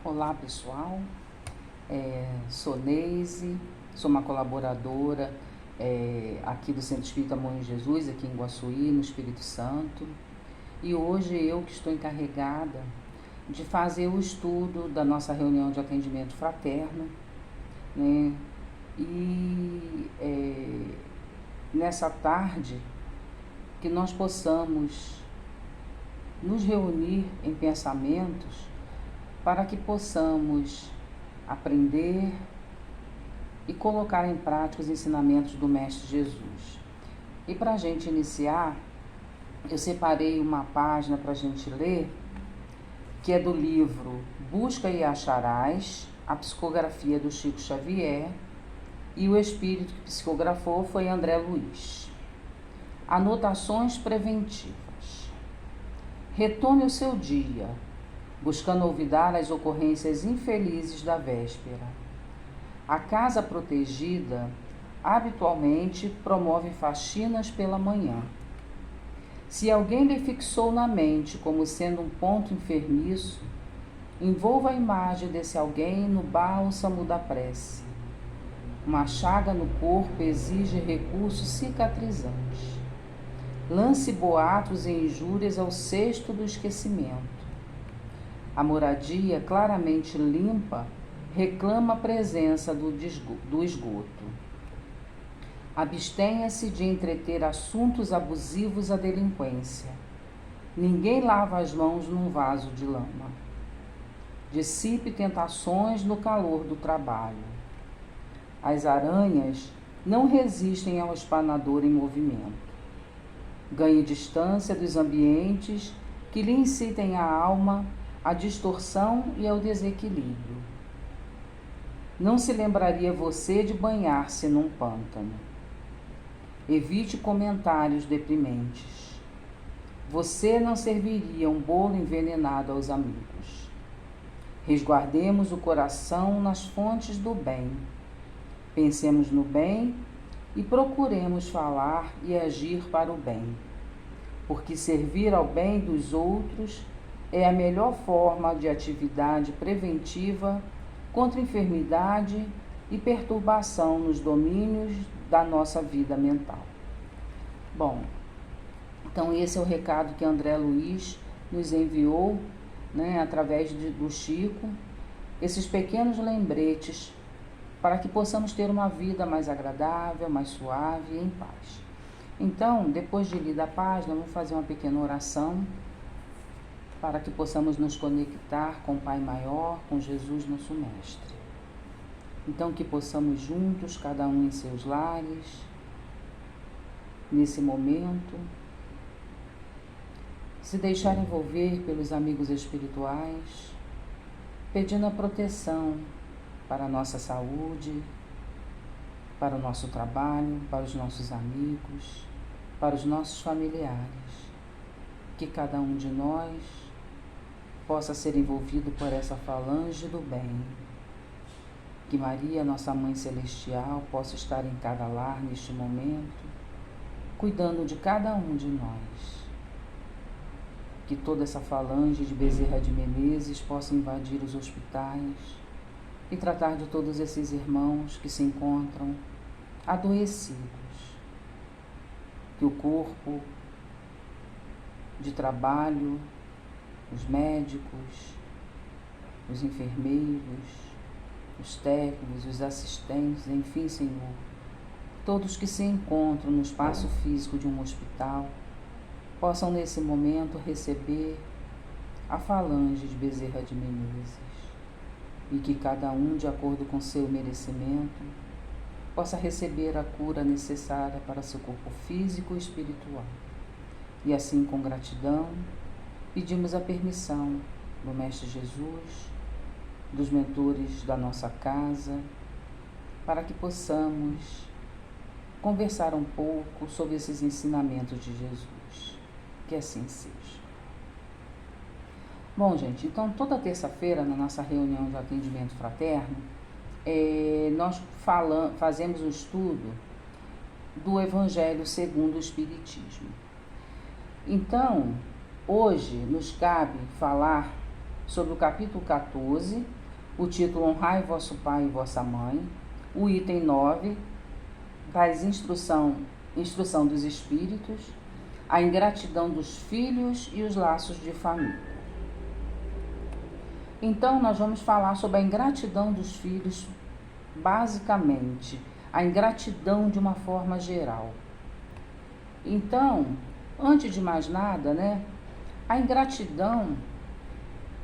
Olá pessoal, sou Neise, sou uma colaboradora aqui do Centro Espírita Amor em Jesus, aqui em Guaçuí, no Espírito Santo. E hoje eu que estou encarregada de fazer o estudo da nossa reunião de atendimento fraterno, né? E nessa tarde que nós possamos nos reunir em pensamentos para que possamos aprender e colocar em prática os ensinamentos do Mestre Jesus. E para a gente iniciar, eu separei uma página para a gente ler, que é do livro Busca e Acharás, a psicografia do Chico Xavier, e o espírito que psicografou foi André Luiz. Anotações preventivas. Retome o seu dia, buscando olvidar as ocorrências infelizes da véspera. A casa protegida habitualmente promove faxinas pela manhã. Se alguém lhe fixou na mente como sendo um ponto enfermiço, envolva a imagem desse alguém no bálsamo da prece. Uma chaga no corpo exige recurso cicatrizante. Lance boatos e injúrias ao cesto do esquecimento. A moradia claramente limpa reclama a presença do esgoto. Abstenha-se de entreter assuntos abusivos à delinquência. Ninguém lava as mãos num vaso de lama. Dissipe tentações no calor do trabalho. As aranhas não resistem ao espanador em movimento. Ganhe distância dos ambientes que lhe incitem a alma à distorção e ao desequilíbrio. Não se lembraria você de banhar-se num pântano. Evite comentários deprimentes. Você não serviria um bolo envenenado aos amigos. Resguardemos o coração nas fontes do bem. Pensemos no bem e procuremos falar e agir para o bem, porque servir ao bem dos outros é a melhor forma de atividade preventiva contra enfermidade e perturbação nos domínios da nossa vida mental. Bom, então esse é o recado que André Luiz nos enviou, né, através do Chico, esses pequenos lembretes para que possamos ter uma vida mais agradável, mais suave e em paz. Então, depois de ler a página, vamos fazer uma pequena oração para que possamos nos conectar com o Pai Maior, com Jesus, nosso Mestre. Então, que possamos juntos, cada um em seus lares, nesse momento, se deixar envolver pelos amigos espirituais, pedindo a proteção para a nossa saúde, para o nosso trabalho, para os nossos amigos, para os nossos familiares. Que cada um de nós possa ser envolvido por essa falange do bem. Que Maria, nossa Mãe Celestial, possa estar em cada lar neste momento, cuidando de cada um de nós. Que toda essa falange de Bezerra de Menezes possa invadir os hospitais e tratar de todos esses irmãos que se encontram adoecidos. Que o corpo de trabalho, os médicos, os enfermeiros, os técnicos, os assistentes, enfim, Senhor, todos que se encontram no espaço físico de um hospital, possam nesse momento receber a falange de Bezerra de Menezes. E que cada um, de acordo com seu merecimento, possa receber a cura necessária para seu corpo físico e espiritual. E assim, com gratidão, pedimos a permissão do Mestre Jesus, dos mentores da nossa casa, para que possamos conversar um pouco sobre esses ensinamentos de Jesus. Que assim seja. Bom, gente, então toda terça-feira, na nossa reunião de atendimento fraterno, nós fazemos o estudo do Evangelho segundo o Espiritismo. Então, hoje nos cabe falar sobre o capítulo 14, o título Honrai vosso pai e vossa mãe, o item 9, traz instrução dos espíritos, a ingratidão dos filhos e os laços de família. Então, nós vamos falar sobre a ingratidão dos filhos, basicamente, a ingratidão de uma forma geral. Então, antes de mais nada, né, a ingratidão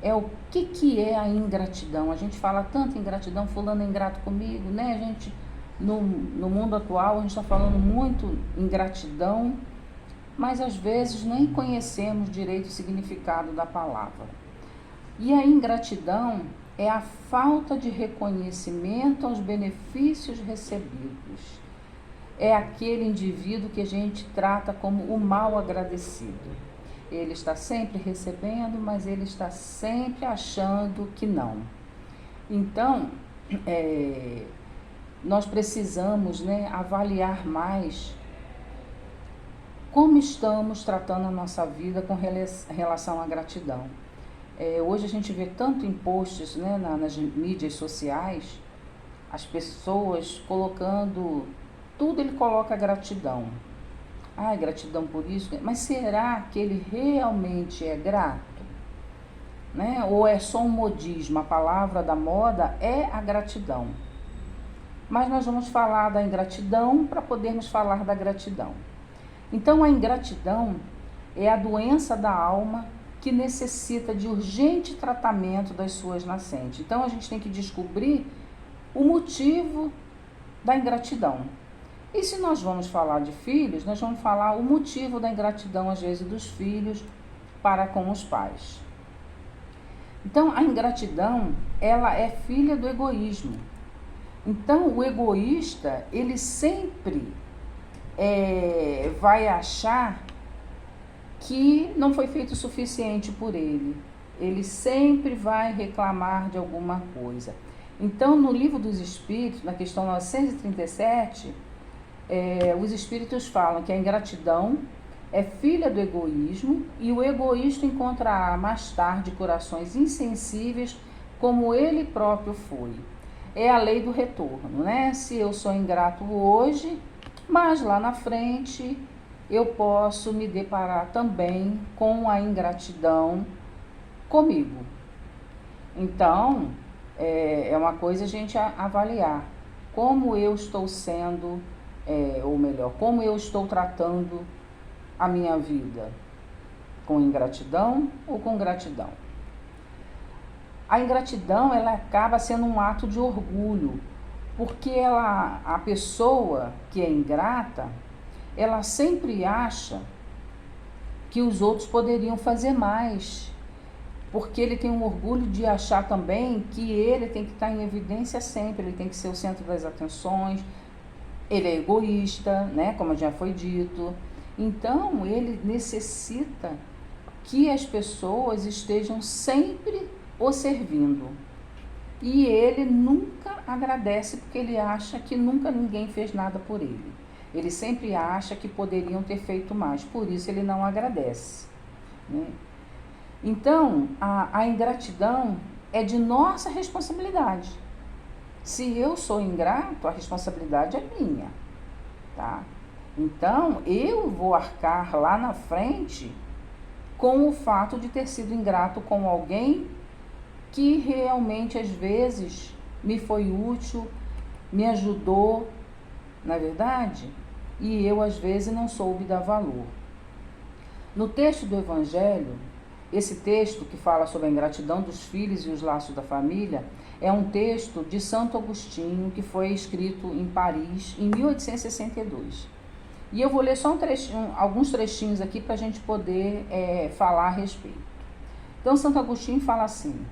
é o que é a ingratidão? A gente fala tanto em ingratidão, fulano é ingrato comigo, né? A gente, no mundo atual, a gente está falando muito em gratidão, mas às vezes nem conhecemos direito o significado da palavra. E a ingratidão é a falta de reconhecimento aos benefícios recebidos. É aquele indivíduo que a gente trata como o mal agradecido. Ele está sempre recebendo, mas ele está sempre achando que não. Então, nós precisamos, né, avaliar mais como estamos tratando a nossa vida com relação à gratidão. Hoje a gente vê tanto em posts, né, nas mídias sociais, as pessoas colocando, tudo ele coloca gratidão. Gratidão por isso, mas será que ele realmente é grato? Né? Ou é só um modismo? A palavra da moda é a gratidão. Mas nós vamos falar da ingratidão para podermos falar da gratidão. Então, a ingratidão é a doença da alma que necessita de urgente tratamento das suas nascentes. Então, a gente tem que descobrir o motivo da ingratidão. E se nós vamos falar de filhos, nós vamos falar o motivo da ingratidão, às vezes, dos filhos para com os pais. Então, a ingratidão, ela é filha do egoísmo. Então, o egoísta, ele sempre vai achar que não foi feito o suficiente por ele. Ele sempre vai reclamar de alguma coisa. Então, no Livro dos Espíritos, na questão 937, os espíritos falam que a ingratidão é filha do egoísmo e o egoísta encontrará mais tarde corações insensíveis como ele próprio foi. É a lei do retorno, né? Se eu sou ingrato hoje, mas lá na frente eu posso me deparar também com a ingratidão comigo. Então, é uma coisa a gente avaliar como eu estou sendo, ou melhor, como eu estou tratando a minha vida, com ingratidão ou com gratidão. A ingratidão, ela acaba sendo um ato de orgulho, porque a pessoa que é ingrata, ela sempre acha que os outros poderiam fazer mais, porque ele tem um orgulho de achar também que ele tem que estar em evidência sempre, ele tem que ser o centro das atenções, ele é egoísta, né, como já foi dito. Então, ele necessita que as pessoas estejam sempre o servindo. E ele nunca agradece, porque ele acha que nunca ninguém fez nada por ele. Ele sempre acha que poderiam ter feito mais, por isso ele não agradece, né? Então, a ingratidão é de nossa responsabilidade. Se eu sou ingrato, a responsabilidade é minha, tá? Então, eu vou arcar lá na frente com o fato de ter sido ingrato com alguém que realmente, às vezes, me foi útil, me ajudou, na verdade, e eu, às vezes, não soube dar valor. No texto do Evangelho, esse texto que fala sobre a ingratidão dos filhos e os laços da família, é um texto de Santo Agostinho, que foi escrito em Paris, em 1862. E eu vou ler só alguns trechinhos aqui para a gente poder falar a respeito. Então, Santo Agostinho fala assim: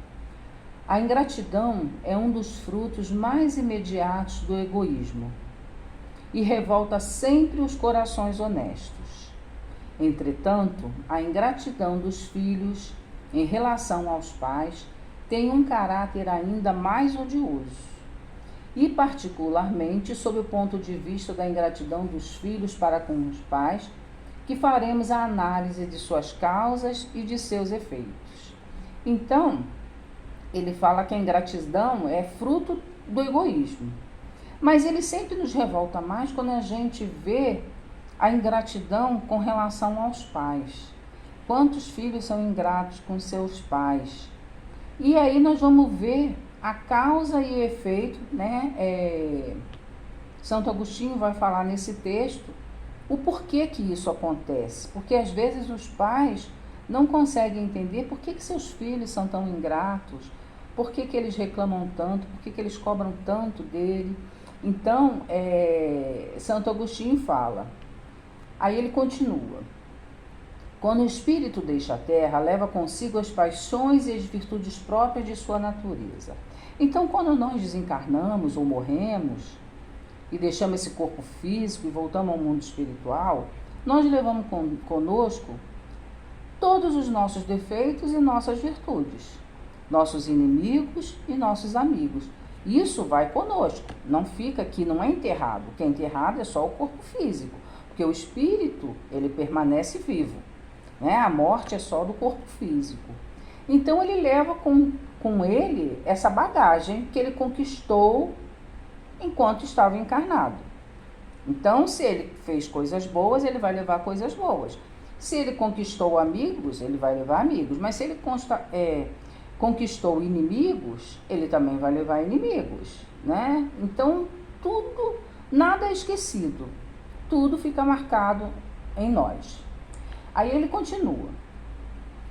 a ingratidão é um dos frutos mais imediatos do egoísmo e revolta sempre os corações honestos. Entretanto, a ingratidão dos filhos em relação aos pais tem um caráter ainda mais odioso, e particularmente sob o ponto de vista da ingratidão dos filhos para com os pais, que faremos a análise de suas causas e de seus efeitos. Então, ele fala que a ingratidão é fruto do egoísmo. Mas ele sempre nos revolta mais quando a gente vê a ingratidão com relação aos pais. Quantos filhos são ingratos com seus pais? E aí nós vamos ver a causa e efeito, né? Santo Agostinho vai falar nesse texto o porquê que isso acontece. Porque às vezes os pais não conseguem entender por que seus filhos são tão ingratos, por que eles reclamam tanto, por que eles cobram tanto dele. Então, Santo Agostinho fala, aí ele continua: quando o espírito deixa a terra, leva consigo as paixões e as virtudes próprias de sua natureza. Então, quando nós desencarnamos ou morremos e deixamos esse corpo físico e voltamos ao mundo espiritual, nós levamos conosco todos os nossos defeitos e nossas virtudes, nossos inimigos e nossos amigos. Isso vai conosco, não fica aqui, não é enterrado. O que é enterrado é só o corpo físico, porque o espírito, ele permanece vivo, né? A morte é só do corpo físico. Então ele leva com ele essa bagagem que ele conquistou enquanto estava encarnado. Então, se ele fez coisas boas, ele vai levar coisas boas. Se ele conquistou amigos, ele vai levar amigos. Mas se ele conquistou inimigos, ele também vai levar inimigos, né? Então, tudo, nada é esquecido. Tudo fica marcado em nós. Aí ele continua: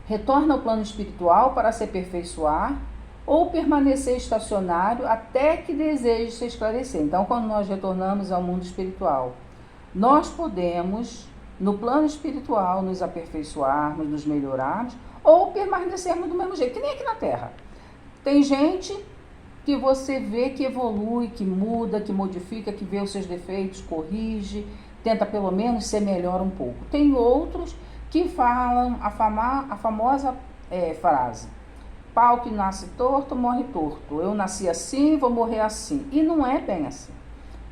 retorna ao plano espiritual para se aperfeiçoar ou permanecer estacionário até que deseje se esclarecer. Então, quando nós retornamos ao mundo espiritual, nós podemos, no plano espiritual, nos aperfeiçoarmos, nos melhorarmos, ou permanecermos do mesmo jeito, que nem aqui na Terra. Tem gente que você vê que evolui, que muda, que modifica, que vê os seus defeitos, corrige, tenta pelo menos ser melhor um pouco. Tem outros que falam a famosa frase: pau que nasce torto, morre torto. Eu nasci assim, vou morrer assim. E não é bem assim.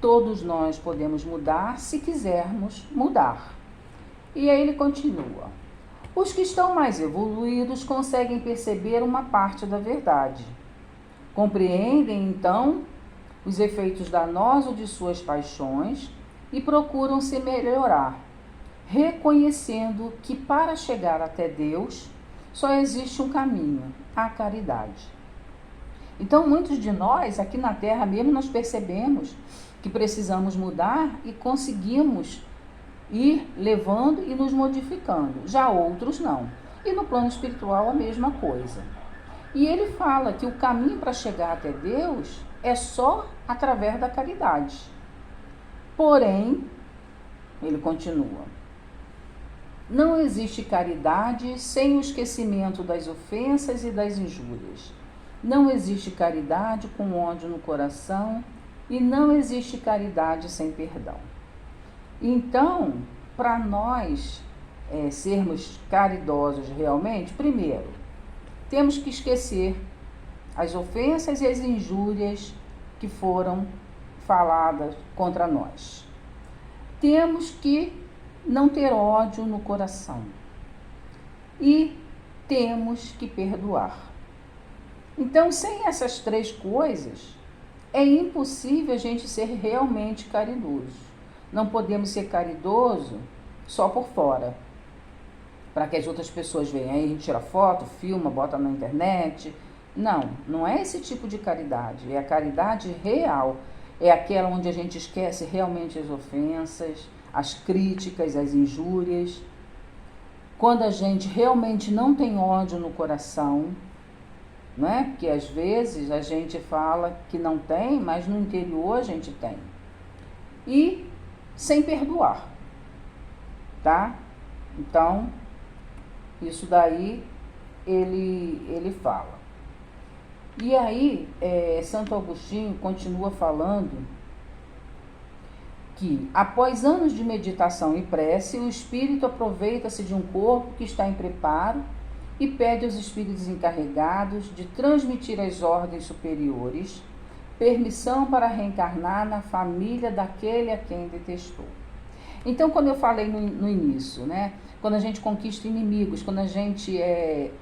Todos nós podemos mudar se quisermos mudar. E aí ele continua: os que estão mais evoluídos conseguem perceber uma parte da verdade. Compreendem, então, os efeitos danosos de suas paixões e procuram se melhorar, reconhecendo que para chegar até Deus só existe um caminho, a caridade. Então, muitos de nós, aqui na Terra mesmo, nós percebemos que precisamos mudar e conseguimos ir levando e nos modificando. Já outros não. E no plano espiritual a mesma coisa. E ele fala que o caminho para chegar até Deus é só através da caridade. Porém, ele continua: não existe caridade sem o esquecimento das ofensas e das injúrias. Não existe caridade com ódio no coração e não existe caridade sem perdão. Então, para nós sermos caridosos realmente, primeiro, temos que esquecer as ofensas e as injúrias que foram faladas contra nós. Temos que não ter ódio no coração e temos que perdoar. Então, sem essas três coisas, é impossível a gente ser realmente caridoso. Não podemos ser caridoso só por fora, para que as outras pessoas vejam. Aí a gente tira foto, filma, bota na internet. Não, não é esse tipo de caridade. É a caridade real. É aquela onde a gente esquece realmente as ofensas, as críticas, as injúrias. Quando a gente realmente não tem ódio no coração, né? Porque às vezes a gente fala que não tem, mas no interior a gente tem. E sem perdoar, tá? Então, isso daí ele fala. E aí, Santo Agostinho continua falando que, após anos de meditação e prece, o espírito aproveita-se de um corpo que está em preparo e pede aos espíritos encarregados de transmitir às ordens superiores permissão para reencarnar na família daquele a quem detestou. Então, quando eu falei no início, né? Quando a gente conquista inimigos, quando a gente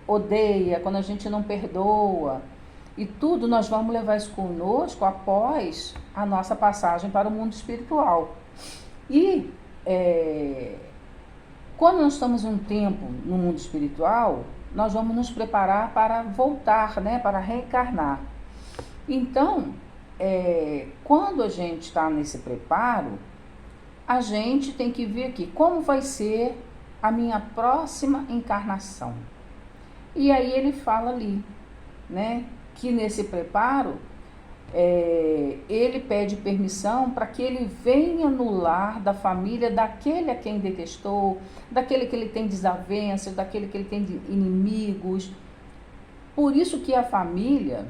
odeia, quando a gente não perdoa, E tudo nós vamos levar isso conosco após a nossa passagem para o mundo espiritual. E quando nós estamos um tempo no mundo espiritual, nós vamos nos preparar para voltar, né, para reencarnar. Então, quando a gente está nesse preparo, a gente tem que ver aqui como vai ser a minha próxima encarnação. E aí ele fala ali, né, que nesse preparo, ele pede permissão para que ele venha no lar da família daquele a quem detestou, daquele que ele tem desavenças, daquele que ele tem inimigos. Por isso que a família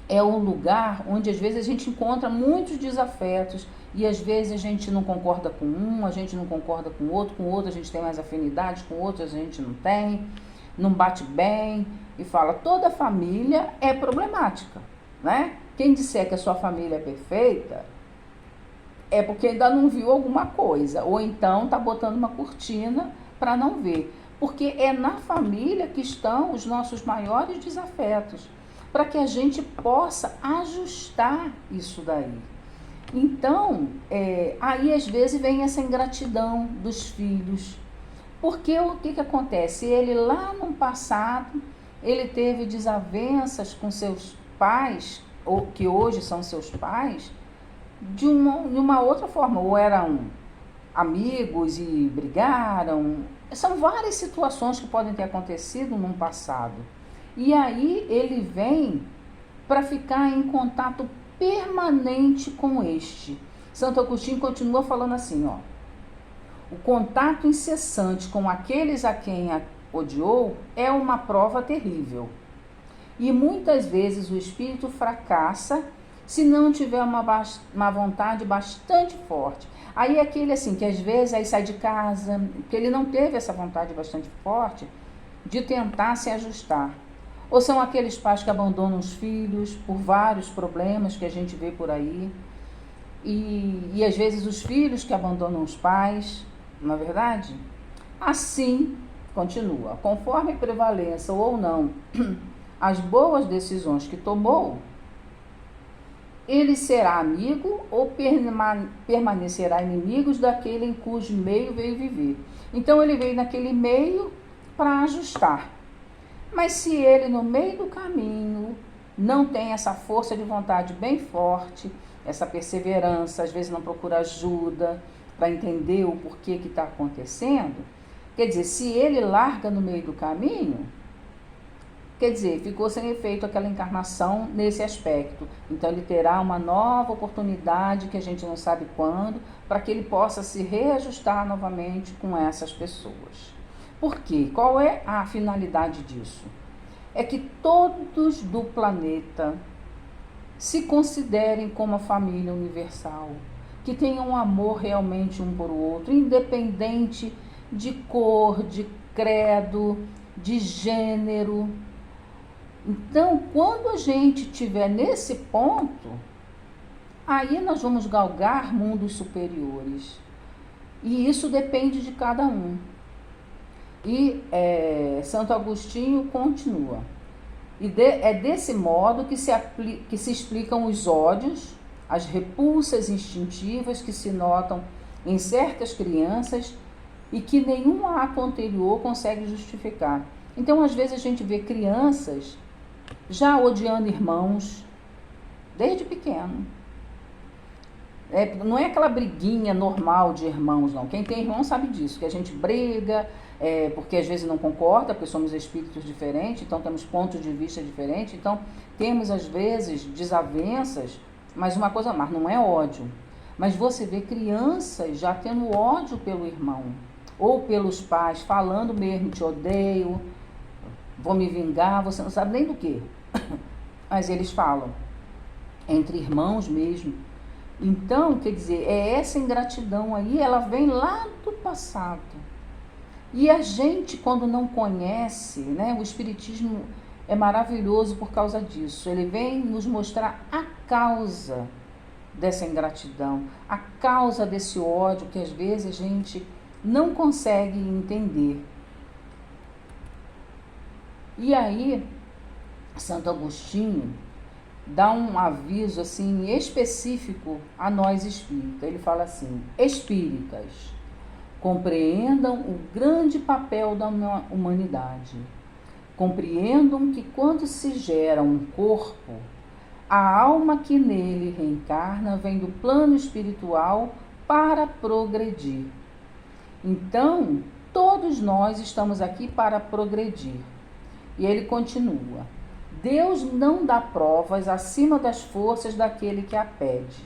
é um lugar onde às vezes a gente encontra muitos desafetos e às vezes a gente não concorda com um, a gente não concorda com outro a gente tem mais afinidade, com outro a gente não tem, não bate bem, e fala, toda família é problemática, né? Quem disser que a sua família é perfeita é porque ainda não viu alguma coisa, ou então está botando uma cortina para não ver, porque é na família que estão os nossos maiores desafetos, para que a gente possa ajustar isso daí. Então, aí às vezes vem essa ingratidão dos filhos, porque o que acontece? Ele lá no passado, ele teve desavenças com seus pais, ou que hoje são seus pais, de uma outra forma, ou eram amigos e brigaram. São várias situações que podem ter acontecido no passado. E aí ele vem para ficar em contato permanente com este. Santo Agostinho continua falando assim, ó. O contato incessante com aqueles a quem odiou é uma prova terrível. E muitas vezes o espírito fracassa se não tiver uma vontade bastante forte. Aí é aquele assim, que às vezes aí sai de casa, porque ele não teve essa vontade bastante forte de tentar se ajustar. Ou são aqueles pais que abandonam os filhos por vários problemas que a gente vê por aí. E às vezes os filhos que abandonam os pais, não é verdade? Assim, continua, conforme prevaleça ou não as boas decisões que tomou, ele será amigo ou permanecerá inimigo daquele em cujo meio veio viver. Então ele veio naquele meio para ajustar. Mas se ele no meio do caminho não tem essa força de vontade bem forte, essa perseverança, às vezes não procura ajuda para entender o porquê que está acontecendo, quer dizer, se ele larga no meio do caminho, quer dizer, ficou sem efeito aquela encarnação nesse aspecto. Então ele terá uma nova oportunidade, que a gente não sabe quando, para que ele possa se reajustar novamente com essas pessoas. Por quê? Qual é a finalidade disso? É que todos do planeta se considerem como a família universal, que tenham um amor realmente um por outro, independente de cor, de credo, de gênero. Então, quando a gente estiver nesse ponto, aí nós vamos galgar mundos superiores. E isso depende de cada um. E Santo Agostinho continua. É desse modo que se explicam os ódios, as repulsas instintivas que se notam em certas crianças e que nenhum ato anterior consegue justificar. Então, às vezes, a gente vê crianças já odiando irmãos desde pequeno. Não é aquela briguinha normal de irmãos, não. Quem tem irmão sabe disso, que a gente briga, porque às vezes não concorda, porque somos espíritos diferentes, então temos pontos de vista diferentes, então temos às vezes desavenças, mas não é ódio. Mas você vê crianças já tendo ódio pelo irmão, ou pelos pais, falando mesmo, te odeio, vou me vingar, você não sabe nem do que. Mas eles falam, entre irmãos mesmo. Então, quer dizer, essa ingratidão aí, ela vem lá do passado. E a gente, quando não conhece, né, o Espiritismo é maravilhoso por causa disso. Ele vem nos mostrar a causa dessa ingratidão, a causa desse ódio que às vezes a gente não consegue entender. E aí, Santo Agostinho dá um aviso assim específico a nós espíritas. Ele fala assim: espíritas, compreendam o grande papel da humanidade. Compreendam que quando se gera um corpo, a alma que nele reencarna vem do plano espiritual para progredir. Então, todos nós estamos aqui para progredir. E ele continua: Deus não dá provas acima das forças daquele que a pede.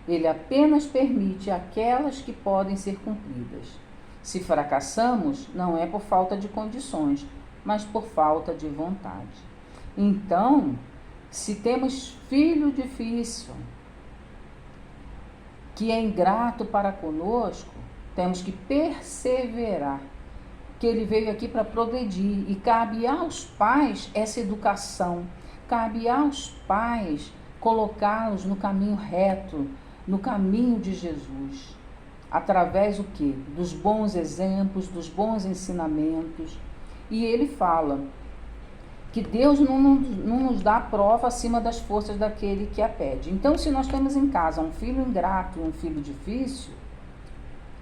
Ele apenas permite aquelas que podem ser cumpridas. Se fracassamos, não é por falta de condições, mas por falta de vontade. Então, se temos filho difícil, que é ingrato para conosco, temos que perseverar, que ele veio aqui para progredir, e cabe aos pais essa educação, cabe aos pais colocá-los no caminho reto, no caminho de Jesus, através do quê? Dos bons exemplos, dos bons ensinamentos. E ele fala que Deus não nos dá prova acima das forças daquele que a pede. Então, se nós temos em casa um filho ingrato e um filho difícil,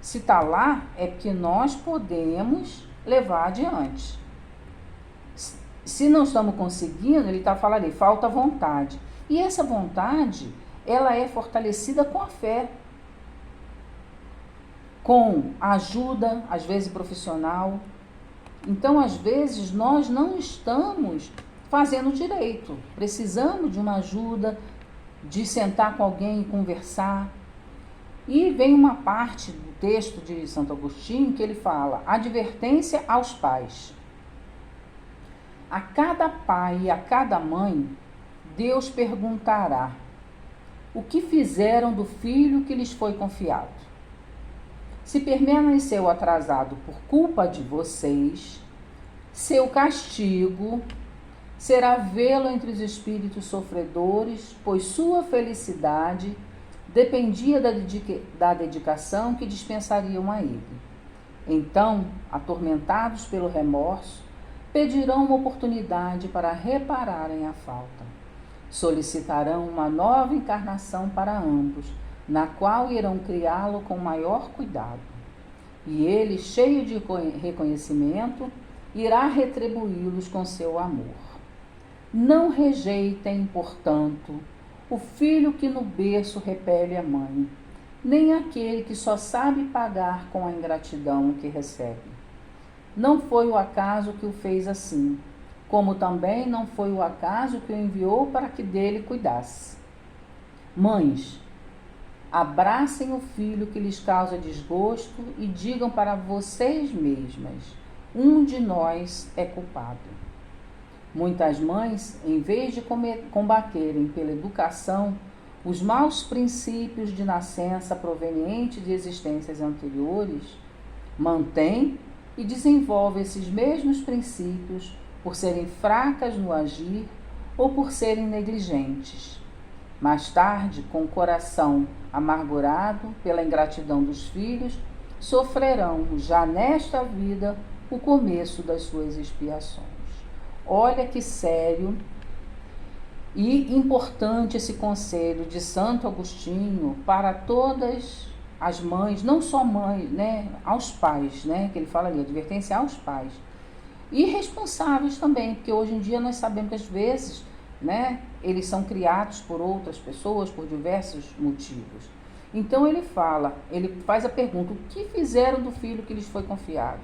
se está lá, é porque nós podemos levar adiante. Se não estamos conseguindo, ele está falando ali, falta vontade. E essa vontade, ela é fortalecida com a fé, com a ajuda, às vezes profissional. Então, às vezes, nós não estamos fazendo direito. Precisamos de uma ajuda, de sentar com alguém e conversar. E vem uma parte do texto de Santo Agostinho que ele fala: advertência aos pais. A cada pai e a cada mãe, Deus perguntará o que fizeram do filho que lhes foi confiado. Se permaneceu atrasado por culpa de vocês, seu castigo será vê-lo entre os espíritos sofredores, pois sua felicidade dependia da dedicação que dispensariam a ele. Então, atormentados pelo remorso, pedirão uma oportunidade para repararem a falta. Solicitarão uma nova encarnação para ambos, na qual irão criá-lo com maior cuidado. E ele, cheio de reconhecimento, irá retribuí-los com seu amor. Não rejeitem, portanto, o filho que no berço repele a mãe, nem aquele que só sabe pagar com a ingratidão que recebe. Não foi o acaso que o fez assim, como também não foi o acaso que o enviou para que dele cuidasse. Mães, abracem o filho que lhes causa desgosto e digam para vocês mesmas: um de nós é culpado. Muitas mães, em vez de combaterem pela educação os maus princípios de nascença provenientes de existências anteriores, mantêm e desenvolvem esses mesmos princípios por serem fracas no agir ou por serem negligentes. Mais tarde, com o coração amargurado pela ingratidão dos filhos, sofrerão já nesta vida o começo das suas expiações. Olha que sério e importante esse conselho de Santo Agostinho para todas as mães, não só mães, né, aos pais, né, que ele fala ali, advertência aos pais. E responsáveis também, porque hoje em dia nós sabemos que às vezes, né, eles são criados por outras pessoas por diversos motivos. Então ele faz a pergunta: o que fizeram do filho que lhes foi confiado?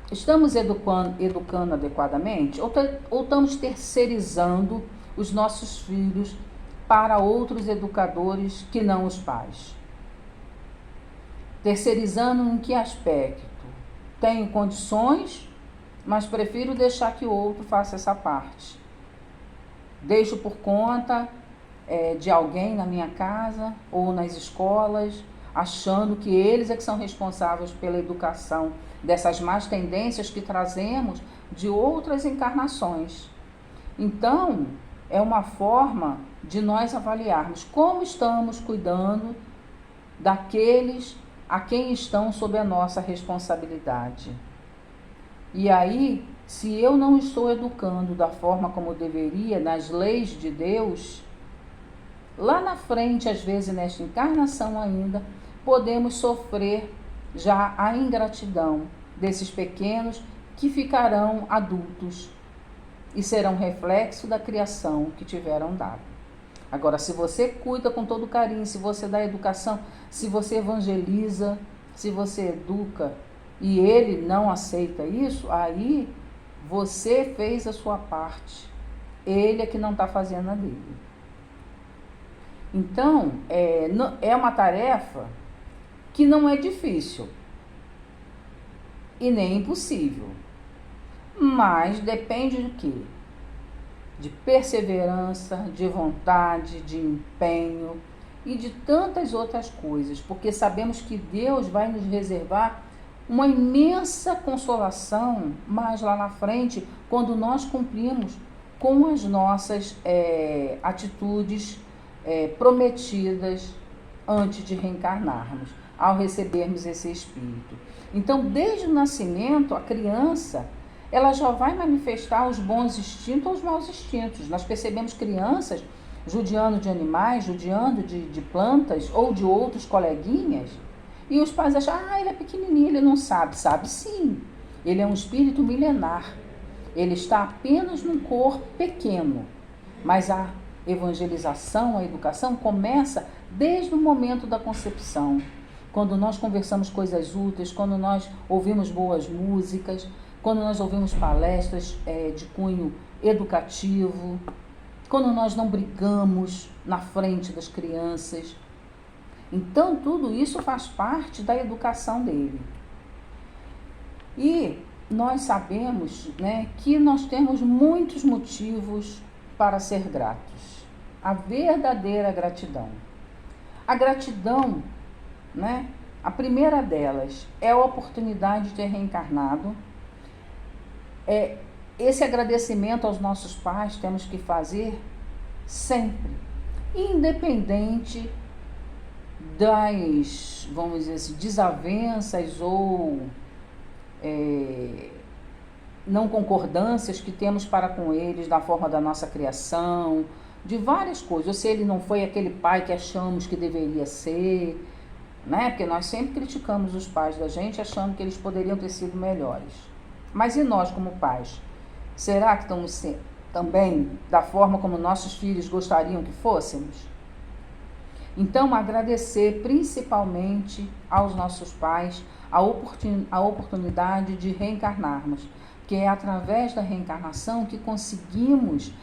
Estamos educando adequadamente ou estamos terceirizando os nossos filhos para outros educadores que não os pais? Terceirizando em que aspecto? Tenho condições, mas prefiro deixar que o outro faça essa parte. Deixo por conta de alguém na minha casa ou nas escolas, achando que eles é que são responsáveis pela educação dessas más tendências que trazemos de outras encarnações. Então, é uma forma de nós avaliarmos como estamos cuidando daqueles a quem estão sob a nossa responsabilidade. E aí, Se eu não estou educando da forma como eu deveria, nas leis de Deus, lá na frente, às vezes nesta encarnação ainda, podemos sofrer já a ingratidão desses pequenos que ficarão adultos e serão reflexo da criação que tiveram dado. Agora, se você cuida com todo carinho, se você dá educação, se você evangeliza, se você educa e ele não aceita isso, aí você fez a sua parte. Ele é que não está fazendo a dele. Então, é uma tarefa que não é difícil e nem impossível, mas depende de quê? De perseverança, de vontade, de empenho e de tantas outras coisas, porque sabemos que Deus vai nos reservar uma imensa consolação mais lá na frente, quando nós cumprimos com as nossas atitudes prometidas antes de reencarnarmos, ao recebermos esse espírito. Então, desde o nascimento, a criança, ela já vai manifestar os bons instintos ou os maus instintos. Nós percebemos crianças judiando de animais, judiando de plantas ou de outros coleguinhas, e os pais acham, ele é pequenininho, ele não sabe. Sabe sim, ele é um espírito milenar, ele está apenas num corpo pequeno, mas a evangelização, a educação começa desde o momento da concepção, quando nós conversamos coisas úteis, quando nós ouvimos boas músicas, quando nós ouvimos palestras de cunho educativo, quando nós não brigamos na frente das crianças. Então, tudo isso faz parte da educação dele. E nós sabemos, né, que nós temos muitos motivos para ser gratos. A verdadeira gratidão. A gratidão, né, a primeira delas é a oportunidade de ter reencarnado. Esse agradecimento aos nossos pais temos que fazer sempre, independente das, vamos dizer assim, desavenças ou não concordâncias que temos para com eles, da forma da nossa criação, de várias coisas. Ou se ele não foi aquele pai que achamos que deveria ser, né? Porque nós sempre criticamos os pais da gente, achando que eles poderiam ter sido melhores. Mas e nós como pais? Será que estamos também da forma como nossos filhos gostariam que fôssemos? Então, agradecer principalmente aos nossos pais a oportunidade de reencarnarmos, que é através da reencarnação que conseguimos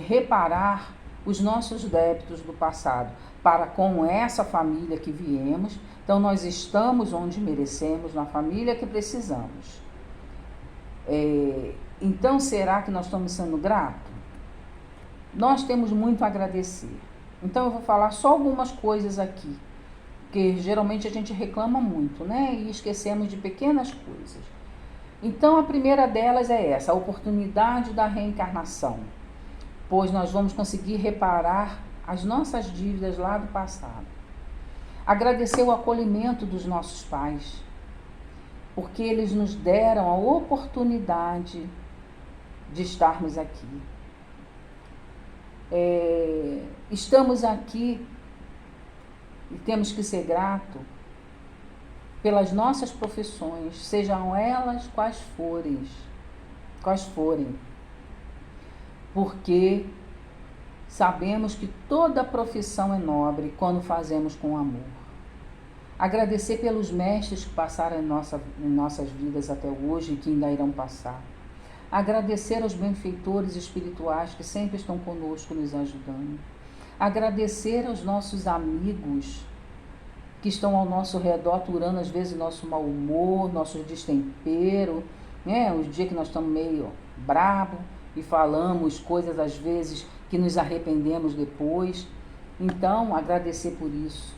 reparar os nossos débitos do passado, para com essa família que viemos. Então, nós estamos onde merecemos, na família que precisamos. Então, será que nós estamos sendo gratos? Nós temos muito a agradecer. Então, eu vou falar só algumas coisas aqui, porque geralmente a gente reclama muito, né? E esquecemos de pequenas coisas. Então, a primeira delas é essa, a oportunidade da reencarnação, pois nós vamos conseguir reparar as nossas dívidas lá do passado. Agradecer o acolhimento dos nossos pais, porque eles nos deram a oportunidade de estarmos aqui. Estamos aqui e temos que ser gratos pelas nossas profissões, sejam elas quais forem, porque sabemos que toda profissão é nobre quando fazemos com amor. Agradecer pelos mestres que passaram em nossas vidas até hoje e que ainda irão passar. Agradecer aos benfeitores espirituais que sempre estão conosco, nos ajudando. Agradecer aos nossos amigos que estão ao nosso redor, aturando às vezes nosso mau humor, nosso destempero, né? Os dias que nós estamos meio brabo e falamos coisas às vezes que nos arrependemos depois. Então, agradecer por isso.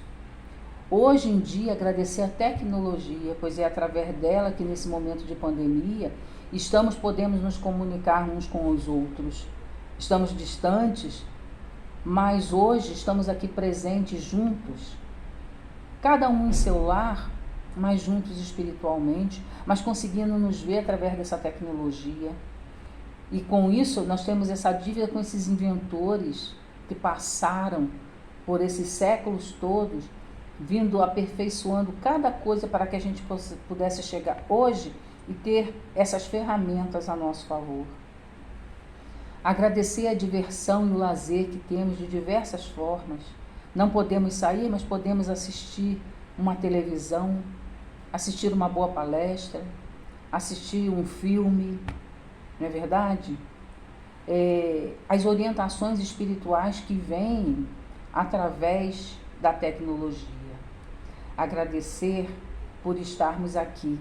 Hoje em dia, agradecer a tecnologia, pois é através dela que nesse momento de pandemia podemos nos comunicar uns com os outros. Estamos distantes, mas hoje estamos aqui presentes juntos, cada um em seu lar, mais juntos espiritualmente, mas conseguindo nos ver através dessa tecnologia. E com isso nós temos essa dívida com esses inventores que passaram por esses séculos todos, vindo aperfeiçoando cada coisa para que a gente pudesse chegar hoje e ter essas ferramentas a nosso favor. Agradecer a diversão e o lazer que temos de diversas formas. Não podemos sair, mas podemos assistir uma televisão, assistir uma boa palestra, assistir um filme, não é verdade? As orientações espirituais que vêm através da tecnologia. Agradecer por estarmos aqui.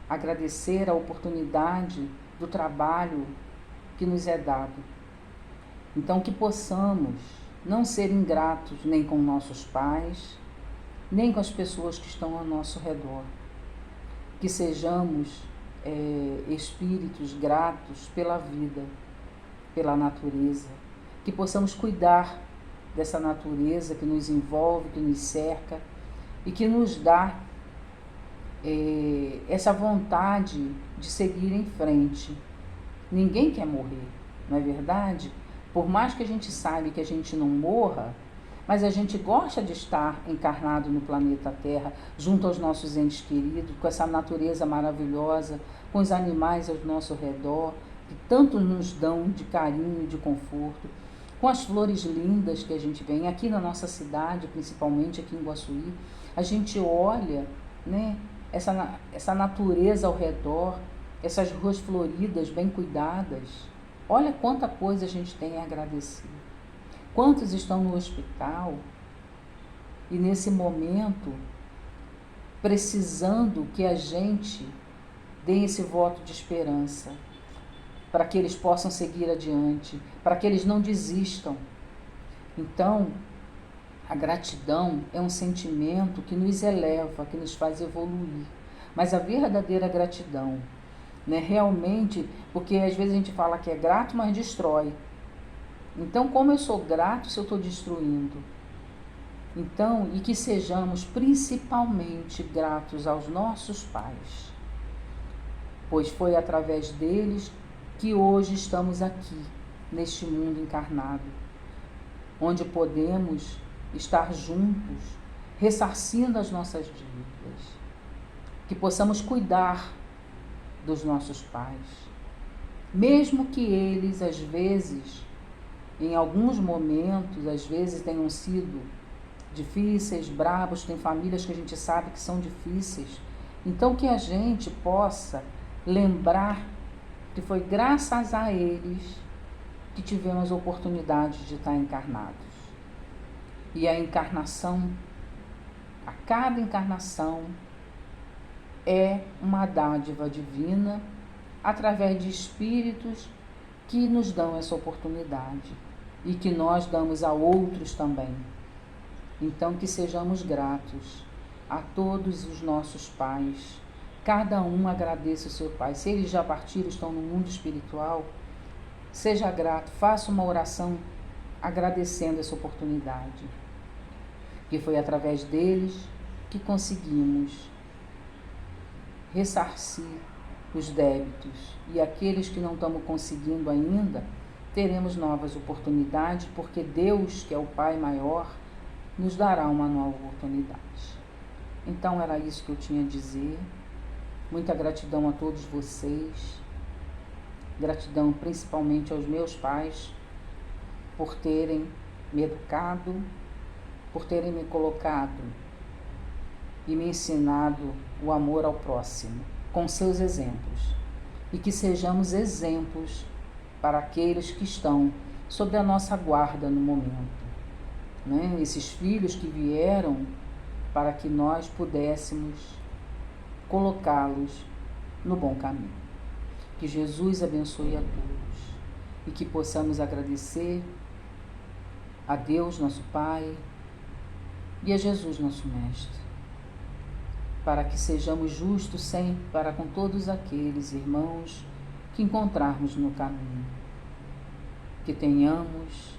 Agradecer a oportunidade do trabalho que nos é dado. Então, que possamos não ser ingratos nem com nossos pais, nem com as pessoas que estão ao nosso redor. Que sejamos espíritos gratos pela vida, pela natureza. Que possamos cuidar dessa natureza que nos envolve, que nos cerca e que nos dá essa vontade de seguir em frente. Ninguém quer morrer, não é verdade? Por mais que a gente saiba que a gente não morra, mas a gente gosta de estar encarnado no planeta Terra, junto aos nossos entes queridos, com essa natureza maravilhosa, com os animais ao nosso redor, que tanto nos dão de carinho e de conforto, com as flores lindas que a gente vê aqui na nossa cidade, principalmente aqui em Iguaçuí. A gente olha, né, essa natureza ao redor, essas ruas floridas, bem cuidadas. Olha quanta coisa a gente tem a agradecer. Quantos estão no hospital e nesse momento precisando que a gente dê esse voto de esperança para que eles possam seguir adiante, para que eles não desistam. Então, a gratidão é um sentimento que nos eleva, que nos faz evoluir. Mas a verdadeira gratidão, né, realmente, porque às vezes a gente fala que é grato, mas destrói. Então, como eu sou grato se eu estou destruindo? Então, e que sejamos principalmente gratos aos nossos pais, pois foi através deles que hoje estamos aqui, neste mundo encarnado, onde podemos estar juntos, ressarcindo as nossas dívidas, que possamos cuidar dos nossos pais, mesmo que eles, às vezes, em alguns momentos, às vezes tenham sido difíceis, bravos, tem famílias que a gente sabe que são difíceis. Então, que a gente possa lembrar que foi graças a eles que tivemos a oportunidade de estar encarnados. E a encarnação, a cada encarnação, é uma dádiva divina através de espíritos que nos dão essa oportunidade e que nós damos a outros também. Então, que sejamos gratos a todos os nossos pais. Cada um agradeça o seu pai. Se eles já partiram, estão no mundo espiritual, seja grato, faça uma oração agradecendo essa oportunidade. Que foi através deles que conseguimos ressarcir os débitos. E aqueles que não estamos conseguindo ainda, teremos novas oportunidades, porque Deus, que é o Pai maior, nos dará uma nova oportunidade. Então era isso que eu tinha a dizer. Muita gratidão a todos vocês. Gratidão principalmente aos meus pais por terem me educado, por terem me colocado e me ensinado o amor ao próximo, com seus exemplos. E que sejamos exemplos para aqueles que estão sob a nossa guarda no momento, né? Esses filhos que vieram para que nós pudéssemos colocá-los no bom caminho. Que Jesus abençoe a todos e que possamos agradecer a Deus, nosso Pai, e a Jesus, nosso Mestre, para que sejamos justos sempre para com todos aqueles irmãos que encontrarmos no caminho. Que tenhamos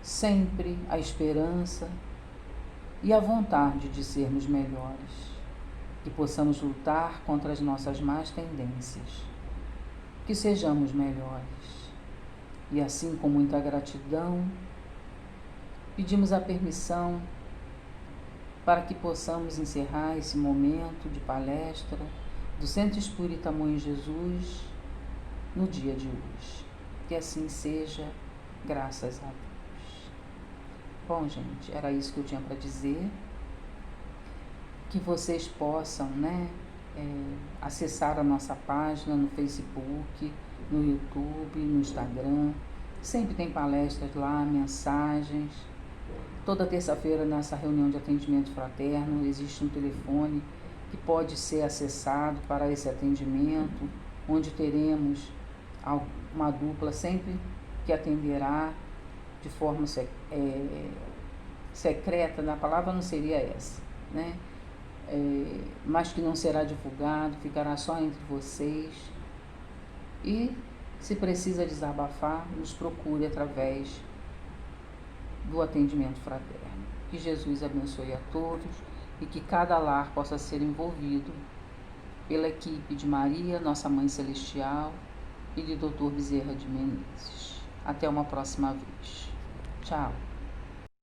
sempre a esperança e a vontade de sermos melhores. que possamos lutar contra as nossas más tendências, que sejamos melhores. E assim, com muita gratidão, pedimos a permissão para que possamos encerrar esse momento de palestra do Centro Espírita Bom Jesus no dia de hoje. Que assim seja, graças a Deus. Bom, gente, era isso que eu tinha para dizer. Que vocês possam, acessar a nossa página no Facebook, no YouTube, no Instagram. Sempre tem palestras lá, mensagens. Toda terça-feira, nessa reunião de atendimento fraterno, existe um telefone que pode ser acessado para esse atendimento, onde teremos uma dupla sempre que atenderá de forma secreta, a palavra não seria essa, né? Mas que não será divulgado, ficará só entre vocês. E se precisa desabafar, nos procure através do atendimento fraterno. Que Jesus abençoe a todos e que cada lar possa ser envolvido pela equipe de Maria, Nossa Mãe Celestial, e de Dr. Bezerra de Menezes. Até uma próxima vez. Tchau.